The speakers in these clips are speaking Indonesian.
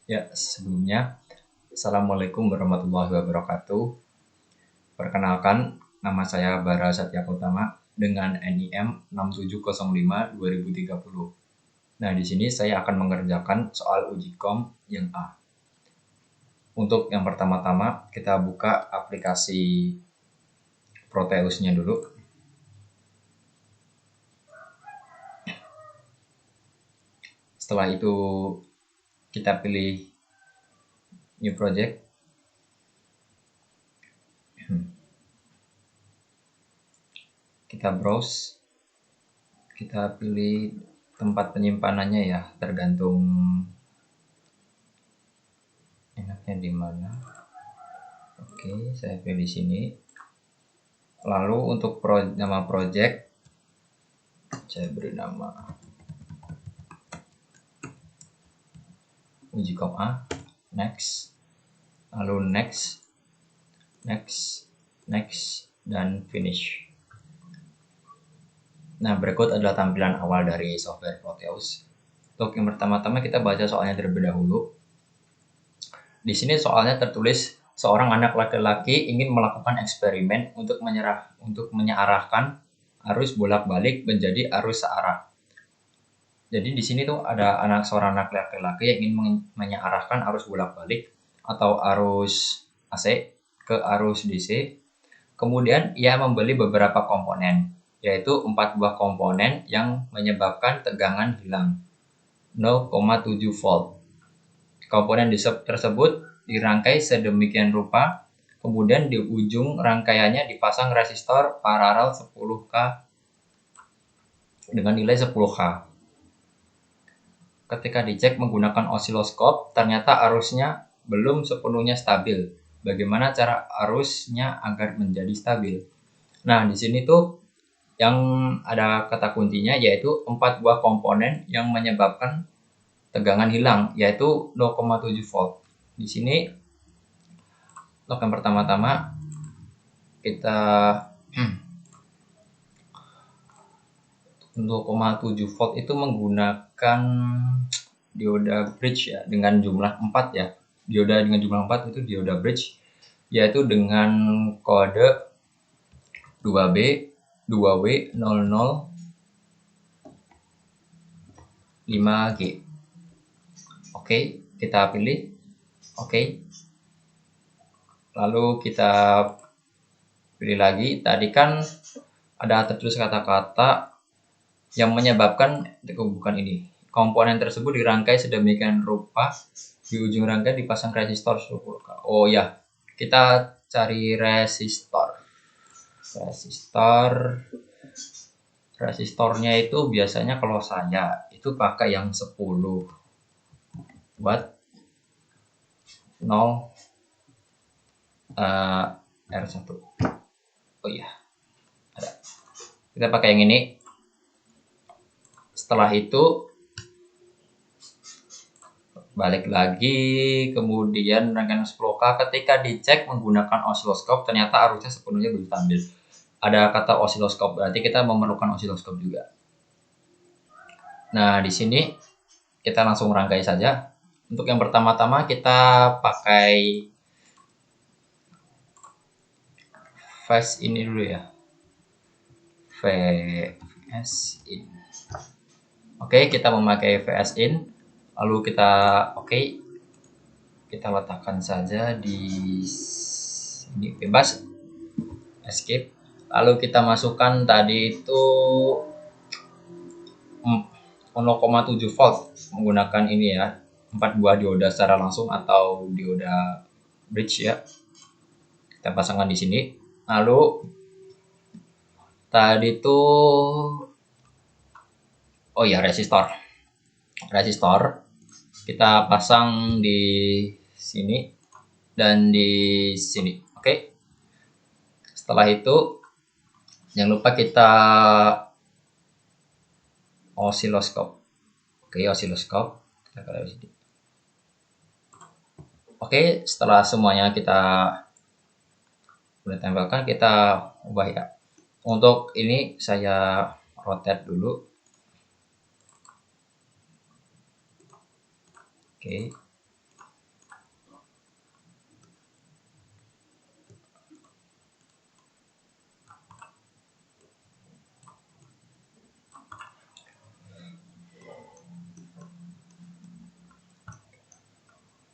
Ya, sebelumnya, Assalamualaikum warahmatullahi wabarakatuh. Perkenalkan, nama saya Bara Satya Utama dengan NIM 6705-2030. Nah, di sini saya akan mengerjakan soal uji kom yang A. Untuk yang pertama-tama, kita buka aplikasi Proteusnya dulu. Setelah itu, kita pilih New Project. Kita browse. Kita pilih tempat penyimpanannya ya, tergantung enaknya di mana. Oke, saya pilih di sini. Lalu untuk nama project, saya beri nama uji kom A. Next, lalu next, dan finish. Nah, berikut adalah tampilan awal dari software Proteus. Untuk yang pertama-tama kita baca soalnya terlebih dahulu. Di sini soalnya tertulis seorang anak laki-laki ingin melakukan eksperimen untuk menyearahkan arus bolak-balik menjadi arus searah. Jadi di sini tuh ada seorang anak laki-laki yang ingin menyearahkan arus bolak-balik atau arus AC ke arus DC. Kemudian ia membeli beberapa komponen, yaitu 4 buah komponen yang menyebabkan tegangan hilang 0,7 volt. Komponen tersebut dirangkai sedemikian rupa, kemudian di ujung rangkaiannya dipasang resistor paralel 10K dengan nilai 10K. Ketika dicek menggunakan osiloskop, ternyata arusnya belum sepenuhnya stabil. Bagaimana cara arusnya agar menjadi stabil? Nah, di sini tuh yang ada kata kuncinya yaitu 4 buah komponen yang menyebabkan tegangan hilang, yaitu 0,7 volt. Di sini untuk yang pertama-tama kita 0,7 volt itu menggunakan dioda bridge ya, dengan jumlah 4 ya. Dioda dengan jumlah 4 itu dioda bridge, yaitu dengan kode 2B 2W00 5G. Oke, kita pilih oke. Lalu kita pilih lagi. Tadi kan ada tertulis kata-kata yang menyebabkan, bukan ini. Komponen tersebut dirangkai sedemikian rupa, di ujung rangkai dipasang resistor 10K. Oh ya, kita cari resistor. Resistornya itu biasanya kalau saya itu pakai yang 10 watt 0 R1. Oh iya, ada. Kita pakai yang ini. Setelah itu balik lagi, kemudian rangkaian 10K. Ketika dicek menggunakan osiloskop, ternyata arusnya sepenuhnya belum stabil. Ada kata osiloskop, berarti kita memerlukan osiloskop juga. Nah, di sini kita langsung rangkai saja. Untuk yang pertama-tama kita pakai phase ini dulu ya. VS in. Oke, kita memakai VS in. Lalu kita kita letakkan saja di sini, bebas, escape. Lalu kita masukkan tadi itu 0,7 volt menggunakan ini ya, 4 buah dioda secara langsung atau dioda bridge ya. Kita pasangkan di sini. Lalu tadi itu resistor kita pasang di sini dan di sini. Oke. Setelah itu jangan lupa kita osiloskop. Oke, osiloskop. Kita ke sini. Oke, setelah semuanya kita udah tempelkan, kita ubah ya. Untuk ini saya rotate dulu. Oke.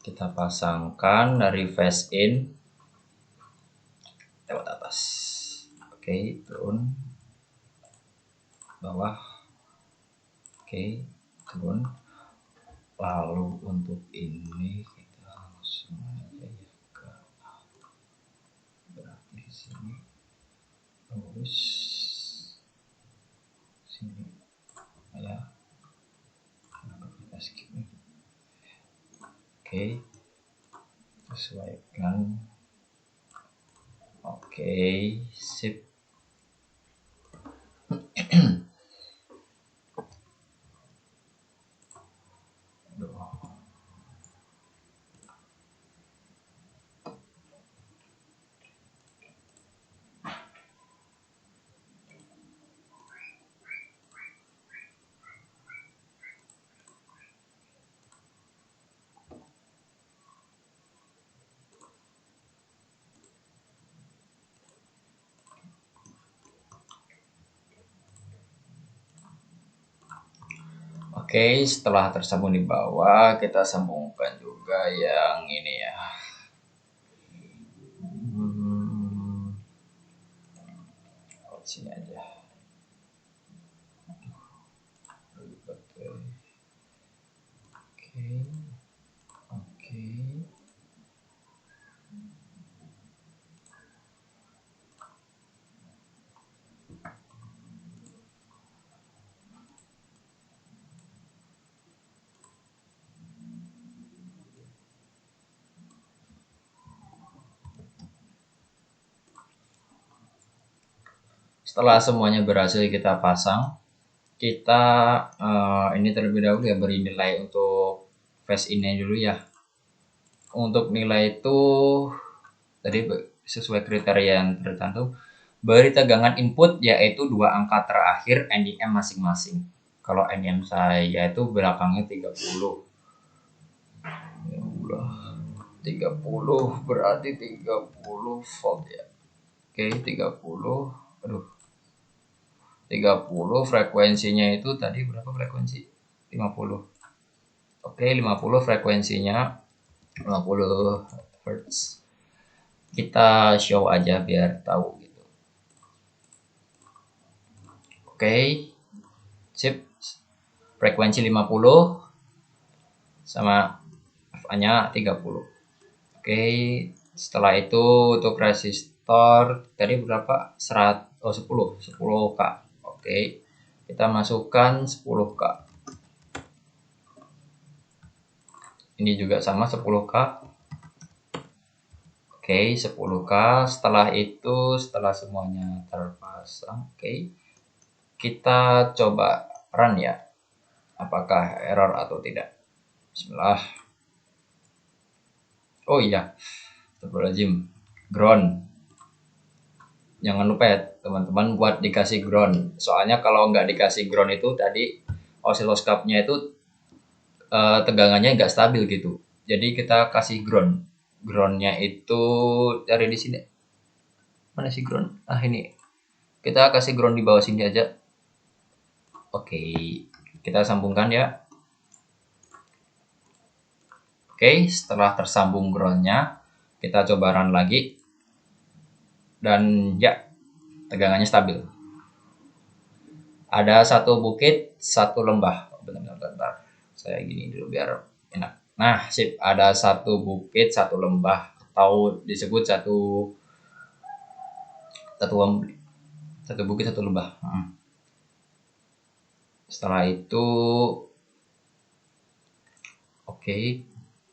Kita pasangkan dari face in lewat atas. Oke, turun bawah. Oke, turun. Lalu untuk ini kita langsung aja ya ke, berarti di sini terus sini ya. Kita skip nih. Oke, sesuaikan. Oke, sip. Oke, setelah tersambung di bawah, kita sambungkan juga yang ini ya. Sini aja. Oke. Setelah semuanya berhasil kita pasang, kita ini terlebih dahulu ya, beri nilai untuk face in-nya dulu ya. Untuk nilai itu tadi sesuai kriteria yang tertentu, beri tegangan input yaitu 2 angka terakhir NIM masing-masing. Kalau NIM saya itu belakangnya 30. 30 berarti 30 volt ya. Oke, 30. Aduh. 30 frekuensinya itu tadi berapa frekuensi? 50. Oke, 50 frekuensinya 50 Hz. Kita show aja biar tahu gitu. Oke. Sip. Frekuensi 50 sama FA-nya 30. Oke, setelah itu untuk resistor tadi berapa? 10K. Oke. Kita masukkan 10K. Ini juga sama 10K. Oke, 10K. Setelah itu, setelah semuanya terpasang, oke. Kita coba run ya. Apakah error atau tidak? Bismillah. Oh iya, astagfirullahaladzim. Ground. Jangan lupa ya teman-teman buat dikasih ground. Soalnya kalau nggak dikasih ground itu tadi osiloskopnya itu tegangannya nggak stabil gitu. Jadi kita kasih ground. Groundnya itu dari di sini. Mana sih ground? Ah ini. Kita kasih ground di bawah sini aja. Oke, kita sambungkan ya. Oke, setelah tersambung groundnya, kita coba run lagi. Dan ya, tegangannya stabil. Ada satu bukit, satu lembah. Bentar. Saya gini dulu biar enak. Nah, sip. Ada satu bukit, satu lembah. Atau disebut satu bukit, satu lembah. Setelah itu, oke,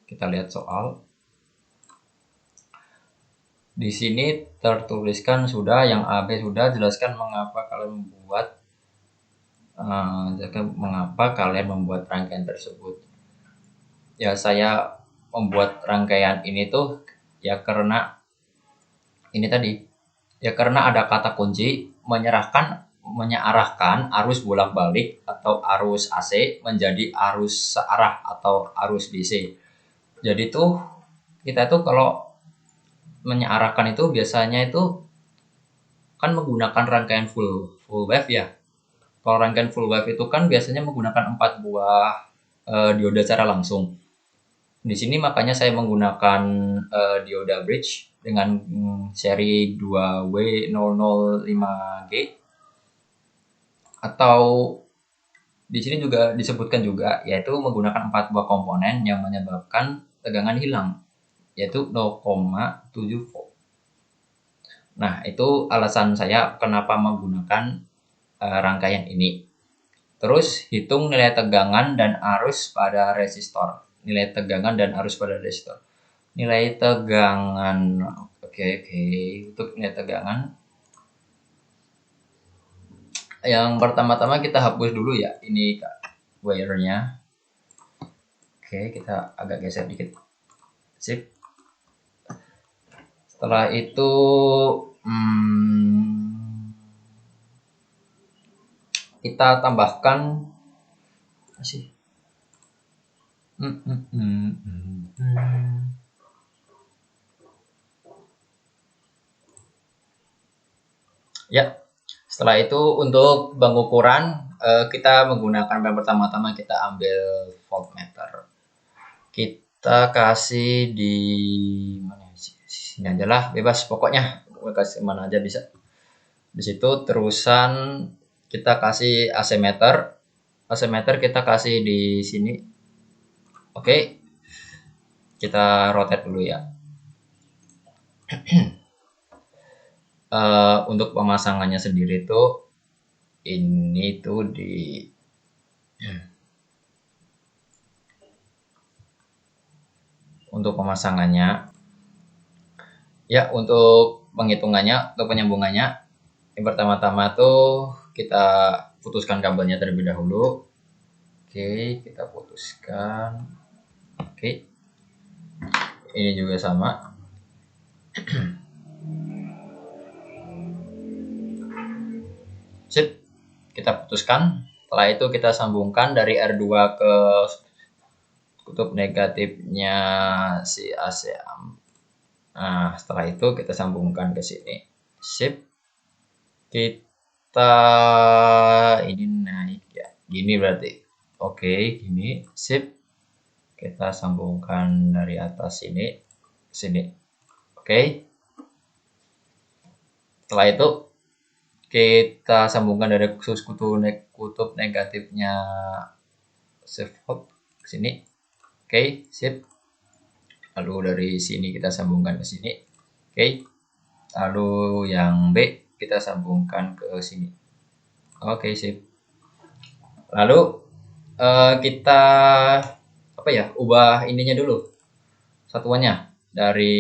kita lihat soal. Di sini tertuliskan sudah, yang AB sudah, jelaskan mengapa kalian membuat rangkaian tersebut. Ya, saya membuat rangkaian ini tuh ya karena ini tadi. Ya karena ada kata kunci mengarahkan arus bolak-balik atau arus AC menjadi arus searah atau arus DC. Jadi tuh kita tuh kalau mengarahkan itu biasanya itu kan menggunakan rangkaian full wave ya. Kalau rangkaian full wave itu kan biasanya menggunakan 4 buah dioda secara langsung. Di sini makanya saya menggunakan dioda bridge dengan seri 2W005G, atau di sini juga disebutkan juga, yaitu menggunakan 4 buah komponen yang menyebabkan tegangan hilang, yaitu 0,7 volt. Nah, itu alasan saya kenapa menggunakan rangkaian ini. Terus hitung nilai tegangan dan arus pada resistor. Nilai tegangan dan arus pada resistor. Nilai tegangan, oke. Untuk nilai tegangan, yang pertama-tama kita hapus dulu ya, ini wire-nya. Oke, kita agak geser dikit. Sip. Setelah itu kita tambahkan sih. Ya, setelah itu untuk pengukuran kita menggunakan yang pertama-tama kita ambil voltmeter. Kita kasih di mana sini aja lah, bebas pokoknya, kasih mana aja bisa. Di situ terusan kita kasih AC meter. AC meter kita kasih di sini. Oke. Kita rotate dulu ya. Untuk pemasangannya sendiri tuh ini tuh di untuk pemasangannya ya, untuk penghitungannya, untuk penyambungannya, yang pertama-tama tuh kita putuskan kabelnya terlebih dahulu. Oke, kita putuskan. Oke, ini juga sama. Sip, kita putuskan. Setelah itu kita sambungkan dari R2 ke kutub negatifnya si AC. Nah, setelah itu kita sambungkan ke sini. Sip. Kita ini naik ya. Gini berarti. Oke, gini. Sip. Kita sambungkan dari atas sini ke sini. Oke. Setelah itu kita sambungkan dari kutub negatifnya save hot ke sini. Oke, sip. Lalu dari sini kita sambungkan ke sini. Oke. Lalu yang B kita sambungkan ke sini. Oke, sip. Lalu kita ubah ininya dulu, satuannya dari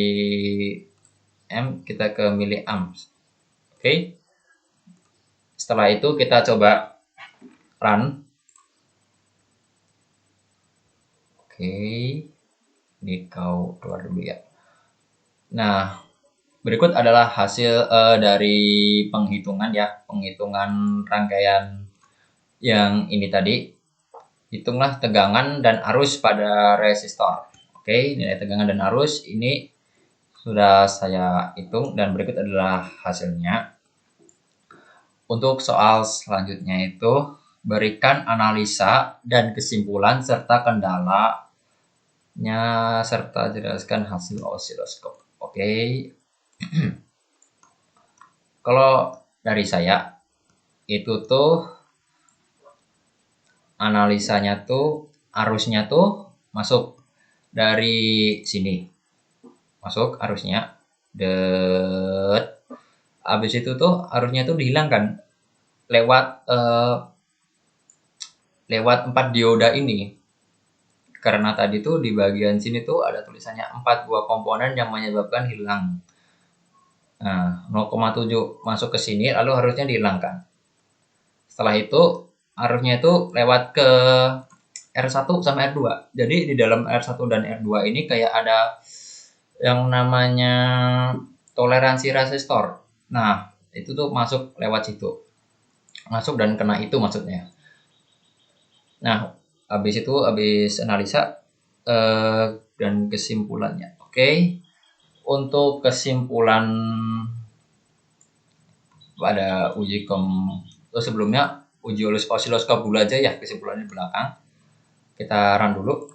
M kita ke milliamps. Oke. Setelah itu kita coba run. Oke, ini kau keluar dulu ya. Nah, berikut adalah hasil dari penghitungan ya, penghitungan rangkaian yang ini tadi. Hitunglah tegangan dan arus pada resistor. Oke, nilai tegangan dan arus ini sudah saya hitung dan berikut adalah hasilnya. Untuk soal selanjutnya itu berikan analisa dan kesimpulan serta kendalanya serta jelaskan hasil osiloskop. Oke. Kalau dari saya itu tuh analisanya tuh arusnya tuh masuk dari sini. Masuk arusnya. Habis itu tuh arusnya tuh dihilangkan lewat 4 dioda ini. Karena tadi tuh di bagian sini tuh ada tulisannya 4 buah komponen yang menyebabkan hilang. Nah, 0,7 masuk ke sini lalu harusnya dihilangkan. Setelah itu arusnya itu lewat ke R1 sama R2. Jadi di dalam R1 dan R2 ini kayak ada yang namanya toleransi resistor. Nah, itu tuh masuk lewat situ. Masuk dan kena itu maksudnya. Nah, habis analisa dan kesimpulannya. Oke. Untuk kesimpulan pada sebelumnya uji osiloskop dulu aja ya, kesimpulannya di belakang. Kita run dulu.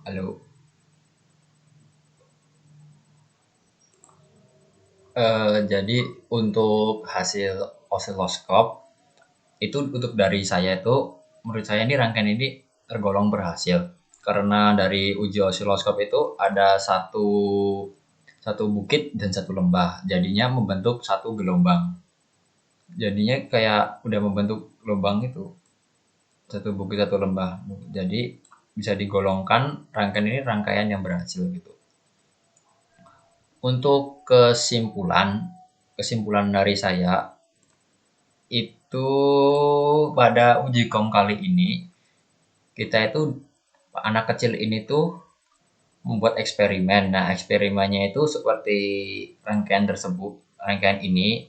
Halo. Jadi untuk hasil osiloskop itu untuk dari saya itu menurut saya ini rangkaian ini tergolong berhasil karena dari uji osiloskop itu ada satu bukit dan satu lembah jadinya membentuk satu gelombang jadinya kayak udah membentuk gelombang itu satu bukit satu lembah jadi bisa digolongkan rangkaian ini rangkaian yang berhasil gitu. Untuk kesimpulan dari saya itu pada uji kom kali ini kita itu anak kecil ini tuh membuat eksperimen. Nah, eksperimennya itu seperti rangkaian ini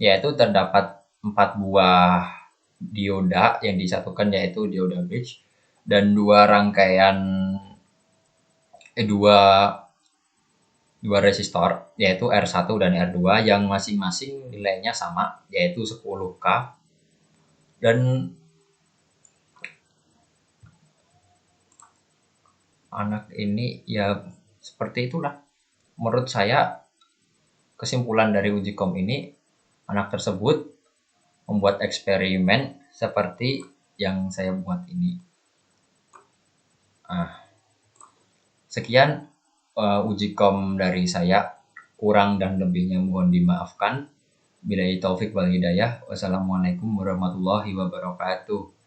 yaitu terdapat 4 buah dioda yang disatukan yaitu dioda bridge dan dua dua resistor yaitu R1 dan R2 yang masing-masing nilainya sama yaitu 10K dan anak ini ya seperti itulah. Menurut saya kesimpulan dari uji kom ini anak tersebut membuat eksperimen seperti yang saya buat ini. Sekian uji kom dari saya. Kurang dan lebihnya mohon dimaafkan. Billahi taufik wal hidayah. Wassalamualaikum warahmatullahi wabarakatuh.